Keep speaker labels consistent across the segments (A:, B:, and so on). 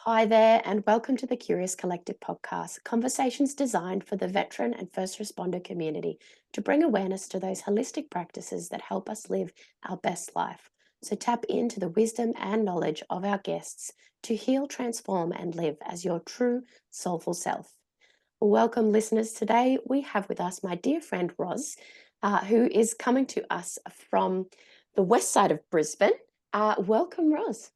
A: Hi there, and welcome to the Curious Collective podcast, conversations designed for the veteran and first responder community to bring awareness to those holistic practices that help us live our best life. So tap into the wisdom and knowledge of our guests to heal, transform, and live as your true soulful self. Welcome, listeners. Today we have with us my dear friend Roz, who is coming to us from the west side of Brisbane. Welcome, Roz.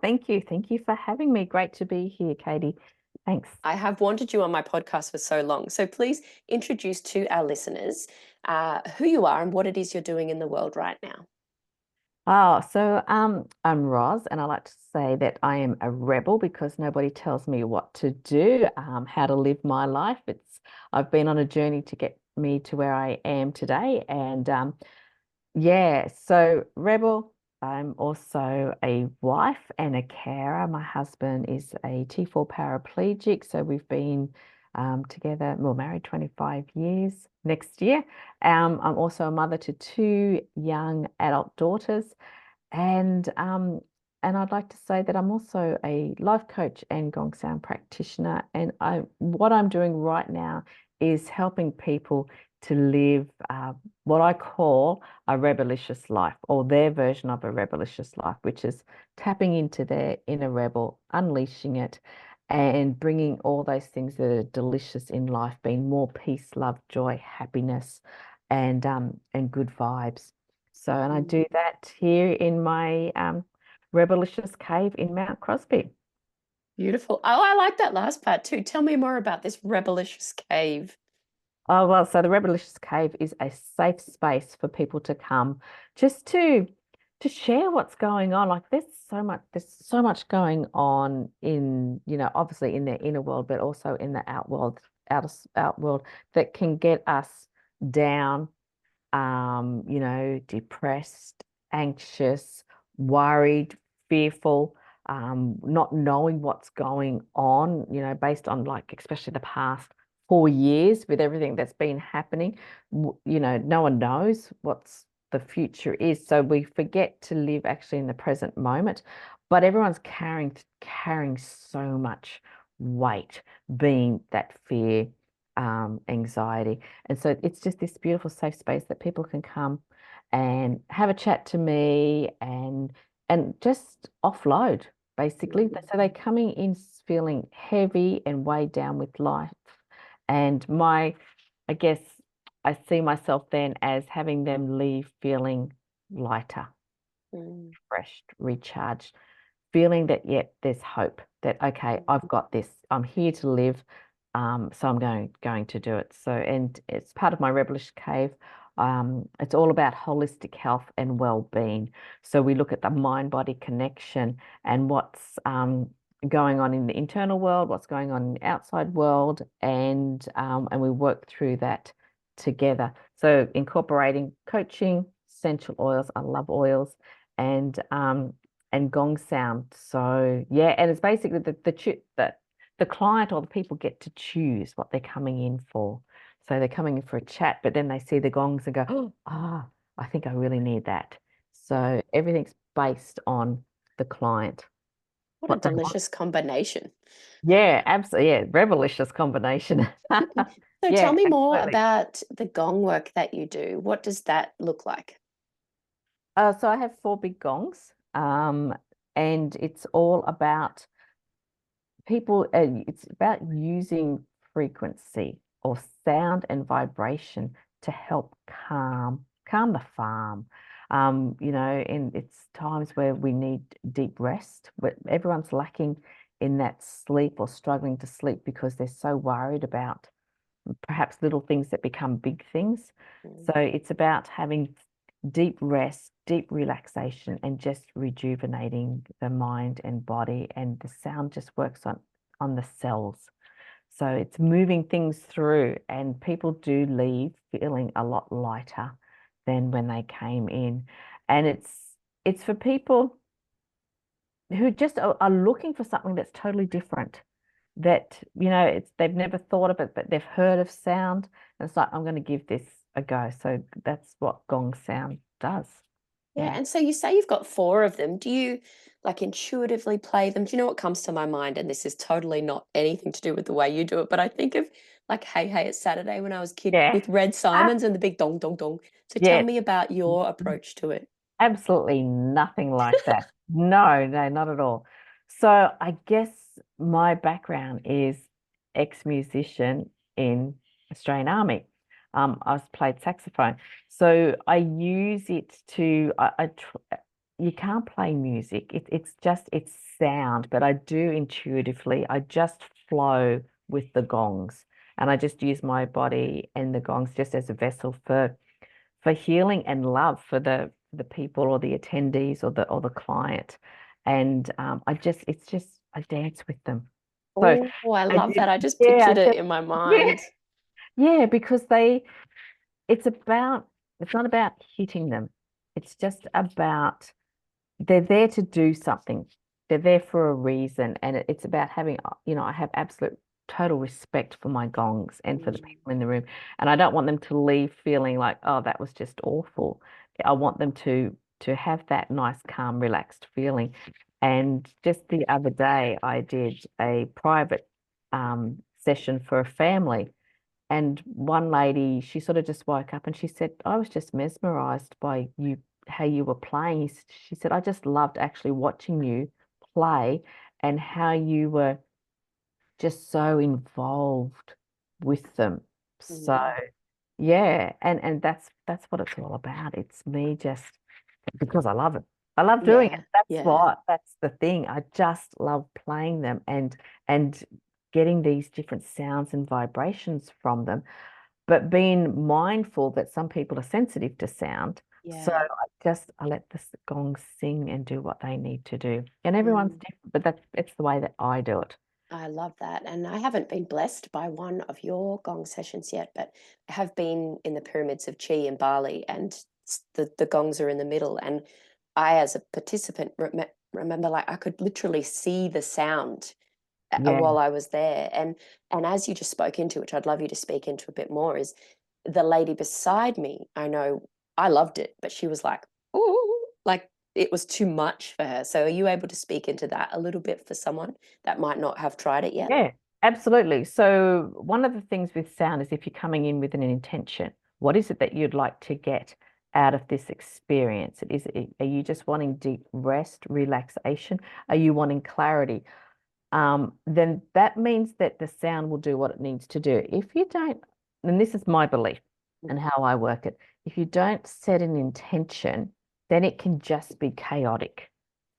B: Thank you. Thank you for having me. Great to be here, Katie. Thanks.
A: I have wanted you on my podcast for so long. So please introduce to our listeners who you are and what it is you're doing in the world right now.
B: I'm Roz, and I like to say that I am a rebel because nobody tells me what to do, how to live my life. I've been on a journey to get me to where I am today, and so rebel. I'm also a wife and a carer. My husband is a T4 paraplegic, so we've been together, well, married 25 years next year. I'm also a mother to two young adult daughters, and I'd like to say that I'm also a life coach and Gong sound practitioner. And what I'm doing right now is helping people to live what I call a rebelicious life, or their version of a rebelicious life, which is tapping into their inner rebel, unleashing it, and bringing all those things that are delicious in life, being more peace, love, joy, happiness, and good vibes. So, and I do that here in my Rebelicious cave in Mount Crosby.
A: Beautiful. Oh, I like that last part too. Tell me more about this Rebelicious cave.
B: Oh, well, so the Rebelicious Cave is a safe space for people to come just to share what's going on. Like there's so much going on in, obviously in their inner world, but also in the out world that can get us down, depressed, anxious, worried, fearful, not knowing what's going on, based on like especially the past 4 years with everything that's been happening. No one knows what's the future is. So we forget to live actually in the present moment. But everyone's carrying so much weight, being that fear, anxiety. And so it's just this beautiful safe space that people can come and have a chat to me and just offload, basically. So they're coming in feeling heavy and weighed down with life. And I guess I see myself then as having them leave feeling lighter, refreshed, recharged, feeling that, yep, there's hope that, okay, I've got this. I'm here to live. So I'm going to do it. So, and it's part of my Rebellious Cave. It's all about holistic health and well-being. So we look at the mind-body connection and what's going on in the internal world, what's going on in the outside world, and we work through that together. So incorporating coaching, essential oils. I love oils, and gong sound. So yeah, and it's basically the client or the people get to choose what they're coming in for. So they're coming in for a chat, but then they see the gongs and go, oh, I think I really need that. So everything's based on the client.
A: What a
B: What they want.
A: delicious combination.
B: Yeah, absolutely. Yeah, rebelicious combination.
A: So tell
B: Yeah,
A: me more
B: absolutely.
A: about the gong work that you do. What does that look like?
B: So I have four big gongs, and it's all about people, it's about using frequency or sound and vibration to help calm the farm. And it's times where we need deep rest, but everyone's lacking in that sleep or struggling to sleep because they're so worried about perhaps little things that become big things. So it's about having deep rest, deep relaxation, and just rejuvenating the mind and body. And the sound just works on the cells. So it's moving things through, and people do leave feeling a lot lighter than when they came in. And it's for people who just are looking for something that's totally different, that they've never thought of it, but they've heard of sound, and it's like, I'm going to give this a go. So that's what gong sound does.
A: Yeah, and so you say you've got 4 of them. Do you, like, intuitively play them? Do you know what comes to my mind? And this is totally not anything to do with the way you do it, but I think of, like, Hey Hey, It's Saturday when I was a kid
B: Yeah.
A: with Red
B: Ah,
A: Simons and the big dong, dong, dong. So tell
B: yeah.
A: me about your approach to it.
B: Absolutely nothing like that. No, no, not at all. So I guess my background is ex-musician in Australian Army. I've played saxophone. So I use it to, you can't play music. It's sound, but I do intuitively. I just flow with the gongs, and I just use my body and the gongs just as a vessel for healing and love for the people or the attendees or the client. And I dance with them. So
A: Oh, I
B: I
A: love
B: did,
A: that. I just
B: yeah,
A: pictured it in my
B: yeah,
A: mind.
B: yeah, because it's about, it's not about hitting them. It's just about they're there to do something. They're there for a reason. And it's about having, I have absolute total respect for my gongs and for the
A: Mm,
B: people in the room. And I don't want them to leave feeling like, oh, that was just awful. I want them to have that nice, calm, relaxed feeling. And just the other day, I did a private session for a family. And one lady, she sort of just woke up and she said, I was just mesmerized by you, how you were playing. She said, I just loved actually watching you play and how you were just so involved with them. So
A: mm.
B: yeah, and that's what it's all about. It's me just because I love it. I love doing it.
A: Yeah,
B: That's
A: yeah.
B: what, that's the thing. I just love playing them and getting these different sounds and vibrations from them, but being mindful that some people are sensitive to sound. So
A: Yeah.
B: I let the gongs sing and do what they need to do. And everyone's
A: Mm.
B: different, but it's the way that I do it.
A: I love that. And I haven't been blessed by one of your gong sessions yet, but I have been in the pyramids of Chi in Bali, and the gongs are in the middle. And I, as a participant, remember, like, I could literally see the sound
B: Yeah,
A: while I was there. And as you just spoke into, which I'd love you to speak into a bit more, is the lady beside me. I know I loved it, but she was like, "Ooh," like it was too much for her. So are you able to speak into that a little bit for someone that might not have tried it yet?
B: yeah, absolutely. So one of the things with sound is if you're coming in with an intention, what is it that you'd like to get out of this experience? Are you just wanting deep rest, relaxation? Are you wanting clarity? Then that means that the sound will do what it needs to do. If you don't, and this is my belief and how I work it, if you don't set an intention, then it can just be chaotic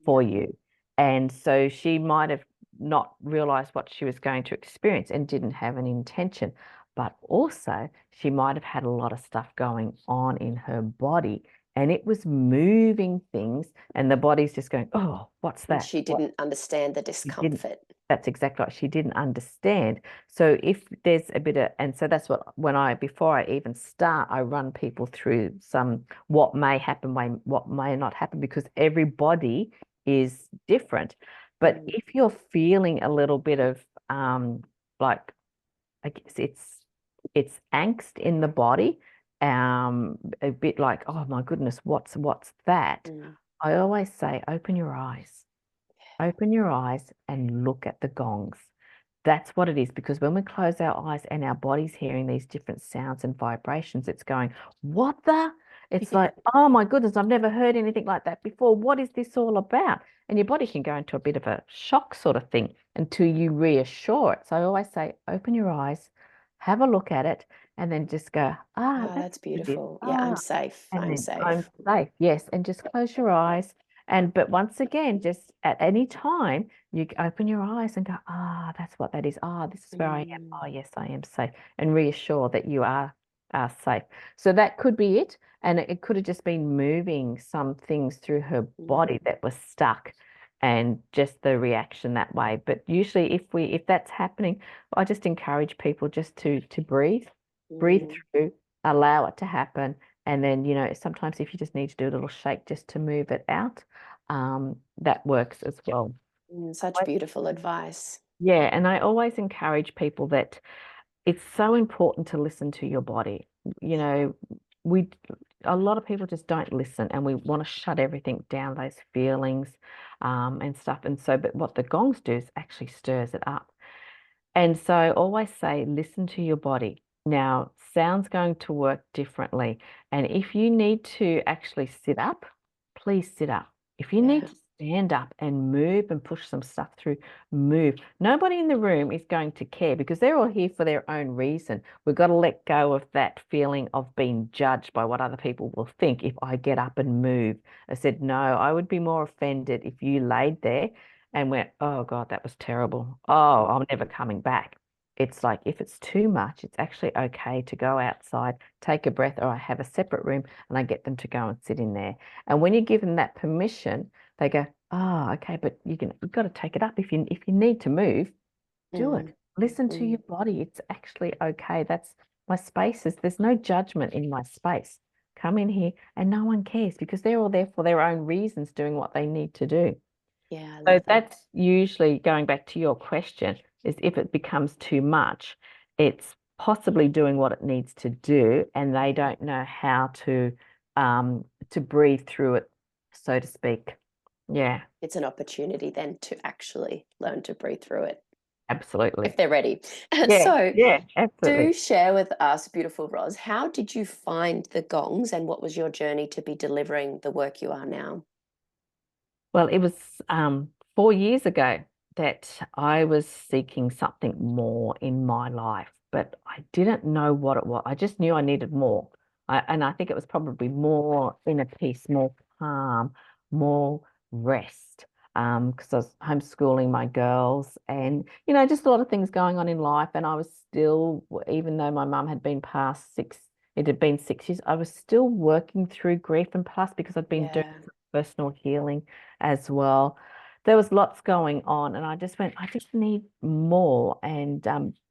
A: Yeah.
B: for you. And so she might have not realized what she was going to experience and didn't have an intention. But also, she might have had a lot of stuff going on in her body and it was moving things, and the body's just going, oh, what's
A: And
B: that?
A: she
B: What?
A: didn't understand the
B: She didn't.
A: discomfort.
B: That's exactly right. She didn't understand. So if there's a bit of, and so that's what when before I even start, I run people through some what may happen, what may not happen, because everybody is different. But
A: Mm,
B: if you're feeling a little bit of like I guess it's angst in the body, a bit like, oh my goodness, what's that?
A: mm,
B: I always say, open your eyes and look at the gongs. That's what it is, because when we close our eyes and our body's hearing these different sounds and vibrations, it's going, what the? It's like, oh my goodness, I've never heard anything like that before. What is this all about? And your body can go into a bit of a shock sort of thing until you reassure it. So I always say, open your eyes, have a look at it, and then just go, ah,
A: Oh,
B: that's
A: that's
B: what it is.
A: beautiful. Yeah, I'm
B: Ah,
A: safe.
B: and
A: I'm
B: then I'm
A: safe.
B: safe. Yes. And just close your eyes. And but once again, just at any time, you open your eyes and go, ah, that's what that is. Ah, this is where I am.
A: Mm,
B: Oh, yes, I am safe. And reassure that you are safe. So that could be it. And it could have just been moving some things through her body
A: mm,
B: that was stuck and just the reaction that way. But usually if that's happening, I just encourage people just to breathe
A: mm.
B: through, allow it to happen. And then, sometimes if you just need to do a little shake just to move it out, that works as well.
A: Such
B: But
A: beautiful advice.
B: yeah, and I always encourage people that it's so important to listen to your body. You know, we a lot of people just don't listen, and we want to shut everything down, those feelings, and stuff. And so, but what the gongs do is actually stirs it up. And so I always say, listen to your body. Now, sound's going to work differently. And if you need to actually sit up, please sit up. If you need
A: Yeah.
B: to stand up and move and push some stuff through, move. Nobody in the room is going to care because they're all here for their own reason. We've got to let go of that feeling of being judged by what other people will think if I get up and move. I said, no, I would be more offended if you laid there and went, oh God, that was terrible. Oh, I'm never coming back. It's like if it's too much, it's actually okay to go outside, take a breath, or I have a separate room and I get them to go and sit in there. And when you give them that permission, they go, oh, okay, but you've got to take it up. If you need to move, do it.
A: Mm,
B: Listen to your
A: mm.
B: body. It's actually okay. That's my spaces. There's no judgment in my space. Come in here and no one cares because they're all there for their own reasons, doing what they need to do.
A: Yeah, I
B: So
A: love that.
B: that's usually going back to your question, is if it becomes too much, it's possibly doing what it needs to do, and they
A: Mm.
B: don't know how to breathe through it, so to speak. Yeah,
A: It's an opportunity then to actually learn to breathe through it if
B: absolutely.
A: they're ready.
B: Yeah,
A: So,
B: yeah,
A: do
B: absolutely.
A: share with us, beautiful Roz, how did you find the gongs and what was your journey to be delivering the work you are now?
B: Well, it was 4 years ago that I was seeking something more in my life, but I didn't know what it was. I just knew I needed more. And I think it was probably more inner peace, more calm, more rest. Because I was homeschooling my girls and, just a lot of things going on in life. And I was still, even though my mum had been past six, it had been 6 years, I was still working through grief, and plus because I'd been doing
A: Yeah.
B: some personal healing as well. There was lots going on, and I just went, I just need more. And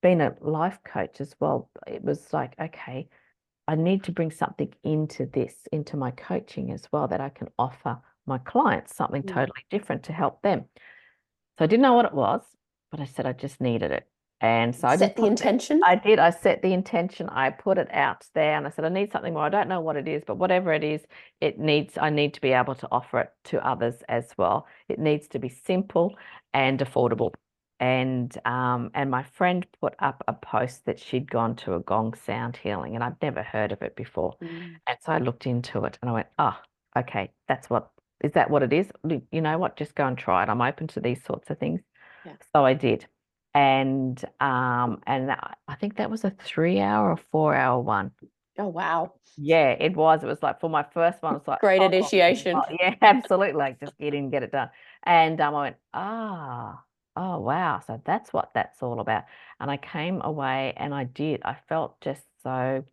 B: being a life coach as well, it was like, okay, I need to bring something into this, into my coaching as well, that I can offer my clients something
A: Mm.
B: totally different to help them. So I didn't know what it was, but I said I just needed it. And so I
A: Set
B: just
A: the
B: put it,
A: intention.
B: I did, I set the intention, I put it out there and I said, I need something more. I don't know what it is, but whatever it is, I need to be able to offer it to others as well. It needs to be simple and affordable. And my friend put up a post that she'd gone to a gong sound healing and I'd never heard of it before.
A: Mm.
B: And so I looked into it and I went, oh, okay, is that what it is? You know what? Just go and try it. I'm open to these sorts of things.
A: Yeah.
B: So I did. I think that was a 3 hour or 4 hour one.
A: Oh, wow.
B: Yeah, it was. It was like for my first one, it's like,
A: Great
B: oh,
A: initiation.
B: yeah, absolutely. Like just get in, get it done. And I went, oh wow. So that's what that's all about. And I came away and I did. I felt just so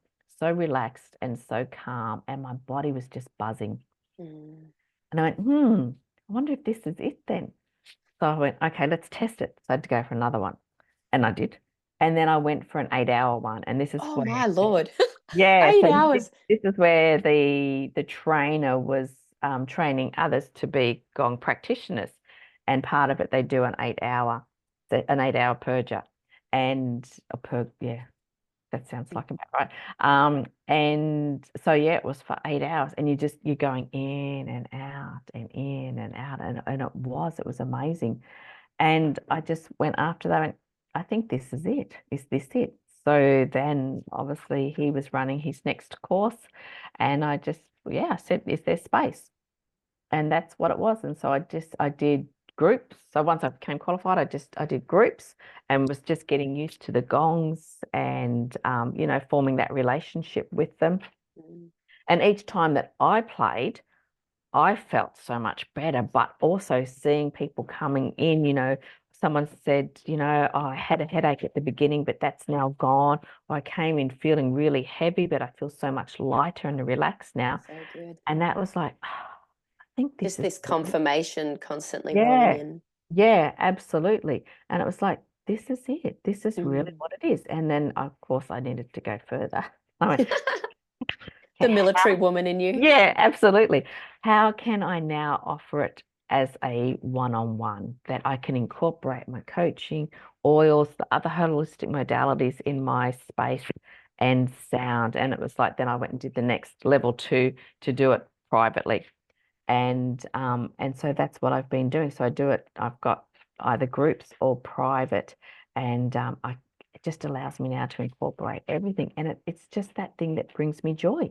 B: relaxed and so calm, and my body was just buzzing.
A: Mm.
B: And I went, I wonder if this is it then. So I went, okay, let's test it. So I had to go for another one. And I did. And then I went for an 8 hour one. And this is
A: Oh,
B: where,
A: my Lord.
B: yeah,
A: Eight
B: so this,
A: hours.
B: this is where the trainer was training others to be Gong practitioners. And part of it, they do an 8 hour purger. And yeah, that sounds
A: Mm.
B: like about right. And so yeah, it was for 8 hours, and you're going in and out and in and out, and it was amazing. And I just went after that, and I think this is it. Is this it? So then obviously he was running his next course, and I said, is there space? And that's what it was. And so I did groups. So once I became qualified, I did groups and was just getting used to the gongs and forming that relationship with them.
A: Mm.
B: And each time that I played, I felt so much better, but also seeing people coming in, someone said, oh, I had a headache at the beginning, but that's now gone. Or I came in feeling really heavy, but I feel so much lighter and relaxed now.
A: So good.
B: And that was like, I think this
A: Just
B: is
A: this
B: it.
A: confirmation constantly rolling
B: Yeah,
A: in.
B: yeah, absolutely. And it was like, this is it. This is really
A: Mm.
B: what it is. And then, of course, I needed to go further. I went,
A: The
B: "Okay,
A: military woman in you.
B: yeah, absolutely. How can I now offer it as a one-on-one that I can incorporate my coaching, oils, the other holistic modalities in my space and sound. And it was like, then I went and did the next level 2 to do it privately. And so that's what I've been doing. So I do it, I've got either groups or private, and it just allows me now to incorporate everything. And it's just that thing that brings me joy.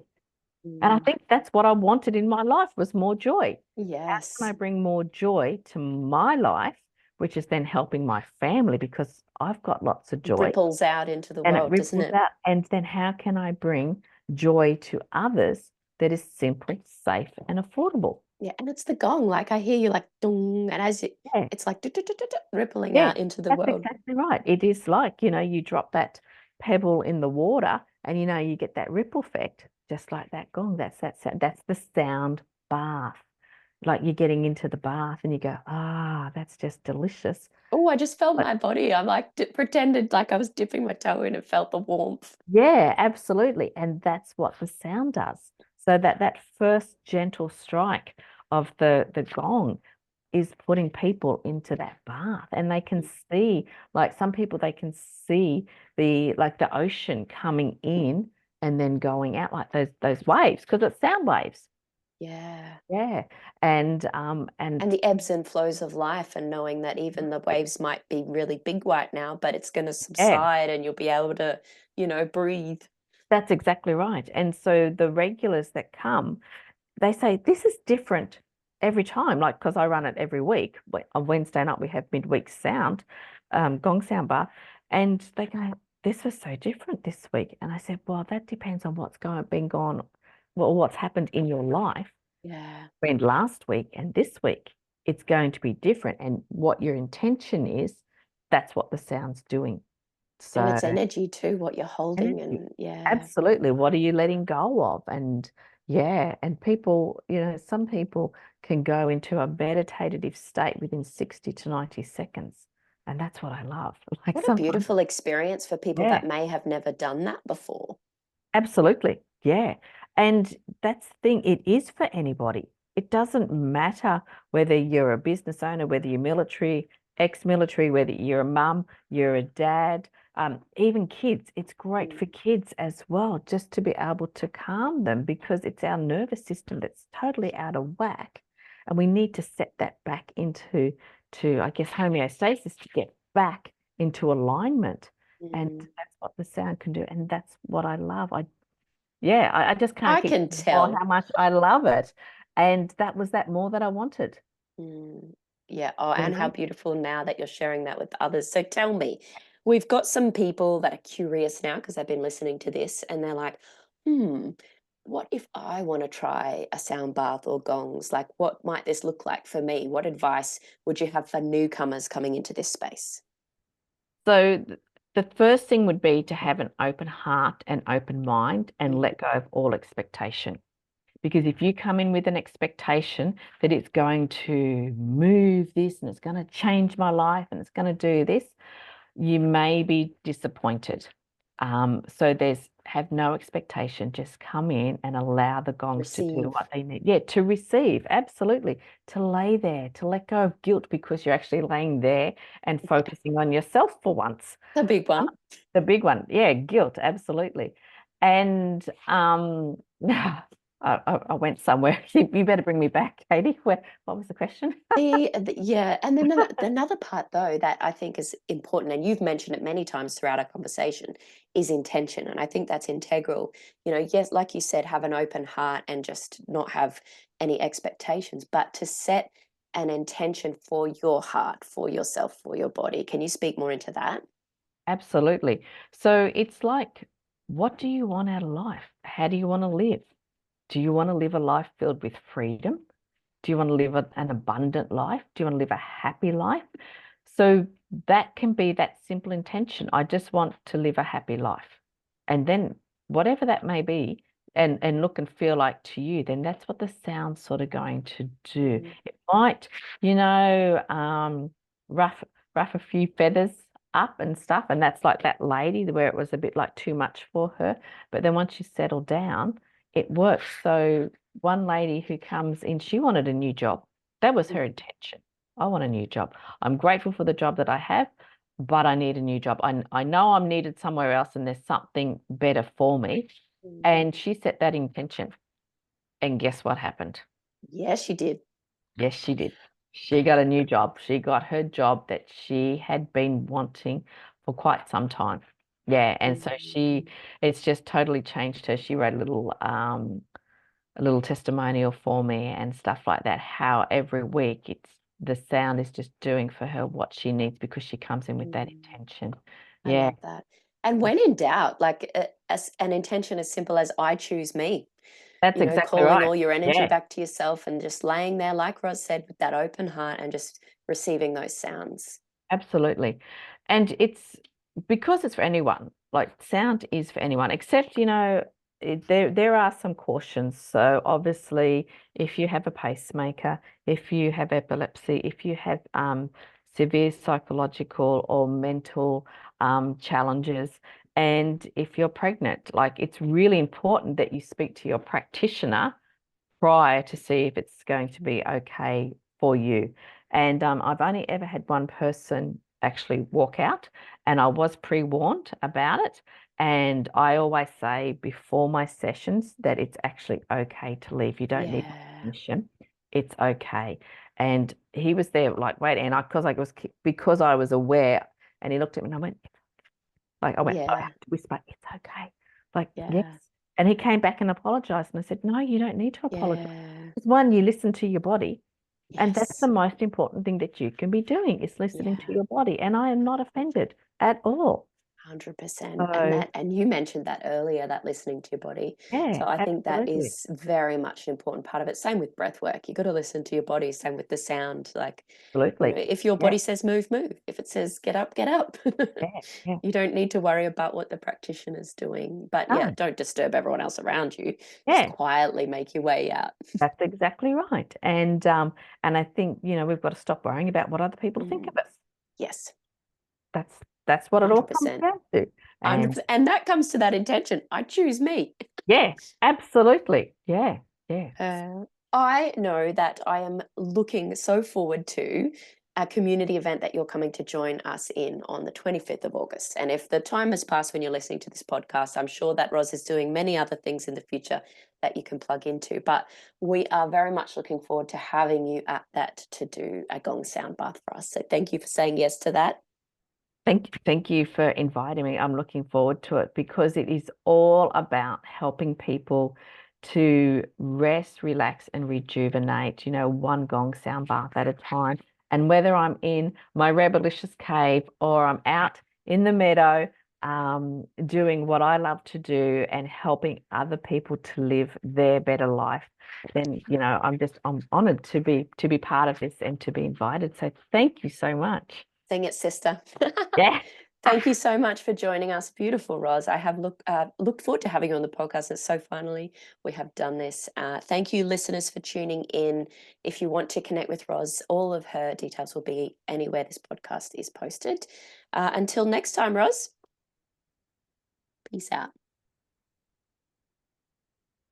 B: And I
A: Mm,
B: think that's what I wanted in my life, was more joy. How can I
A: yes.
B: bring more joy to my life, which is then helping my family, because I've got lots of joy
A: Ripples out into the
B: and it
A: world, doesn't
B: ripples
A: it?
B: out. And then how can I bring joy to others that is simply safe and affordable?
A: Yeah, and it's the gong. Like I hear you like dong, and as
B: Yeah,
A: it's like rippling
B: yeah,
A: out into the
B: that's
A: world.
B: exactly right. It is like, you drop that pebble in the water and you get that ripple effect, just like that gong. That's that sound. That's the sound bath. Like you're getting into the bath and you go, ah, that's just delicious.
A: Oh, I just felt
B: But
A: my body. I'm like pretended like I was dipping my toe in and felt the warmth.
B: yeah, absolutely. And that's what the sound does. So that first gentle strike of the gong is putting people into that bath, and they can see, like some people, they can see the ocean coming in and then going out, like those waves, because it's sound waves.
A: Yeah.
B: Yeah. And
A: And the ebbs and flows of life, and knowing that even the waves might be really big right now, but it's going to
B: yeah,
A: subside and you'll be able to, breathe.
B: that's exactly right. And so the regulars that come, they say this is different every time, like because I run it every week. On Wednesday night we have midweek sound, gong sound bar, and they go, this was so different this week. And I said, well, that depends on what's happened in your life.
A: Yeah.
B: When last week and this week, it's going to be different, and what your intention is, that's what the sound's doing.
A: And
B: So
A: it's energy too, what you're holding.
B: energy.
A: And yeah.
B: Absolutely. What are you letting go of? And yeah, and people, some people can go into a meditative state within 60 to 90 seconds. And that's what I love. Like
A: What a
B: sometimes,
A: beautiful experience for people
B: yeah,
A: that may have never done that before.
B: absolutely. Yeah. And that's the thing, it is for anybody. It doesn't matter whether you're a business owner, whether you're military, ex-military, whether you're a mum, you're a dad, even kids. It's great for
A: Mm,
B: kids as well, just to be able to calm them, because it's our nervous system that's totally out of whack. And we need to set that back I guess, homeostasis, to get back into alignment. And
A: mm.
B: that's what the sound can do. And that's what I love. I just can't
A: I
B: keep
A: can
B: saying more
A: tell.
B: how much I love it. And that was that more that I wanted.
A: Mm, yeah. Oh,
B: You
A: and how
B: know?
A: beautiful now that you're sharing that with others. So tell me, we've got some people that are curious now because they've been listening to this and they're like, hmm, what if I want to try a sound bath or gongs? Like, what might this look like for me? What advice would you have for newcomers coming into this space?
B: So the first thing would be to have an open heart and open mind and
A: Mm,
B: let go of all expectation. Because if you come in with an expectation that it's going to move this and it's going to change my life and it's going to do this, you may be disappointed. So have no expectation, just come in and allow the gongs to do
A: receive.
B: what they need. Yeah, to receive, absolutely. To lay there, to let go of guilt, because you're actually laying there and focusing on yourself for once.
A: The big one.
B: The big one, yeah, guilt, absolutely. And I went somewhere. You better bring me back, Katie. What was the question?
A: Yeah, and then another part though that I think is important, and you've mentioned it many times throughout our conversation, is intention, and I think that's integral. Yes, like you said, have an open heart and just not have any expectations, but to set an intention for your heart, for yourself, for your body. Can you speak more into that?
B: Absolutely. So it's like, what do you want out of life? How do you want to live? Do you want to live a life filled with freedom? Do you want to live an abundant life? Do you want to live a happy life? So that can be that simple intention. I just want to live a happy life. And then whatever that may be, and look and feel like to you, then that's what the sound's sort of going to do.
A: Mm,
B: It might, you know, ruff ruff a few feathers up and stuff. And that's like that lady where it was a bit like too much for her. But then once you settle down, it works. So one lady who comes in, she wanted a new job. That was her
A: mm,
B: intention. I want a new job. I'm grateful for the job that I have. but I need a new job. I know I'm needed somewhere else and there's something better for me.
A: Mm.
B: And she set that intention. And guess what happened?
A: Yes, you did.
B: Yes, she did. She got a new job. She got her job that she had been wanting for quite some time. Yeah, and so
A: Mm.
B: it's just totally changed her. She wrote a little testimonial for me and stuff like that. How every week the sound is just doing for her what she needs because she comes in with that
A: Mm.
B: intention.
A: I
B: Yeah,
A: love that. And when in doubt, like as an intention as simple as I choose me,
B: that's exactly
A: calling
B: right.
A: all your energy
B: Yeah.
A: back to yourself and just laying there, like Roz said, with that open heart and just receiving those sounds.
B: Absolutely. And it's because it's for anyone, like sound is for anyone, except, there are some cautions. So obviously, if you have a pacemaker, if you have epilepsy, if you have severe psychological or mental challenges, and if you're pregnant, like it's really important that you speak to your practitioner prior to see if it's going to be okay for you. And I've only ever had one person actually walk out, and I was pre-warned about it. And I always say before my sessions that it's actually okay to leave. You don't need my
A: Yeah.
B: permission. It's okay. And he was there like, wait, and because I was aware, and he looked at me and I
A: Yeah.
B: have to whisper, it's okay. Like, yes.
A: Yeah.
B: And he came back and apologized. And I said, no, you don't need to apologize.
A: Yeah.
B: Because one, you listen to your body. And that's the
A: Yes.
B: most important thing that you can be doing is listening to
A: Yeah.
B: your body. And I am not offended at all.
A: 100%.
B: So,
A: And you mentioned that earlier, that listening to your body.
B: yeah,
A: So I think that
B: absolutely.
A: is very much an important part of it. Same with breath work. You got to listen to your body, same with the sound. Like,
B: Absolutely.
A: if your
B: Yeah,
A: body says move, move. If it says get up, get up.
B: yeah, yeah.
A: You don't need to worry about what the practitioner's doing. But yeah,
B: No,
A: don't disturb everyone else around you. Just
B: yeah,
A: quietly make your way out.
B: that's exactly right. And I think, we've got to stop worrying about what other people think
A: Mm.
B: of us.
A: Yes,
B: That's that's what it all comes
A: 100%.
B: down to. And
A: 100%. And that comes to that intention. I choose me.
B: yeah, absolutely. Yeah, yeah.
A: Uh, I know that I am looking so forward to a community event that you're coming to join us in on the 25th of August. And if the time has passed when you're listening to this podcast, I'm sure that Roz is doing many other things in the future that you can plug into. But we are very much looking forward to having you at that to do a gong sound bath for us. So thank you for saying yes to that.
B: Thank you for inviting me. I'm looking forward to it because it is all about helping people to rest, relax, and rejuvenate, one gong sound bath at a time. And whether I'm in my Rebelicious cave or I'm out in the meadow, doing what I love to do and helping other people to live their better life, then, I'm honored to be part of this and to be invited. So thank you so much.
A: Sing it, sister.
B: Yeah.
A: Thank you so much for joining us. Beautiful, Roz. I have looked forward to having you on the podcast. It's so finally we have done this. Thank you, listeners, for tuning in. If you want to connect with Roz, all of her details will be anywhere this podcast is posted. Until next time, Roz, peace out.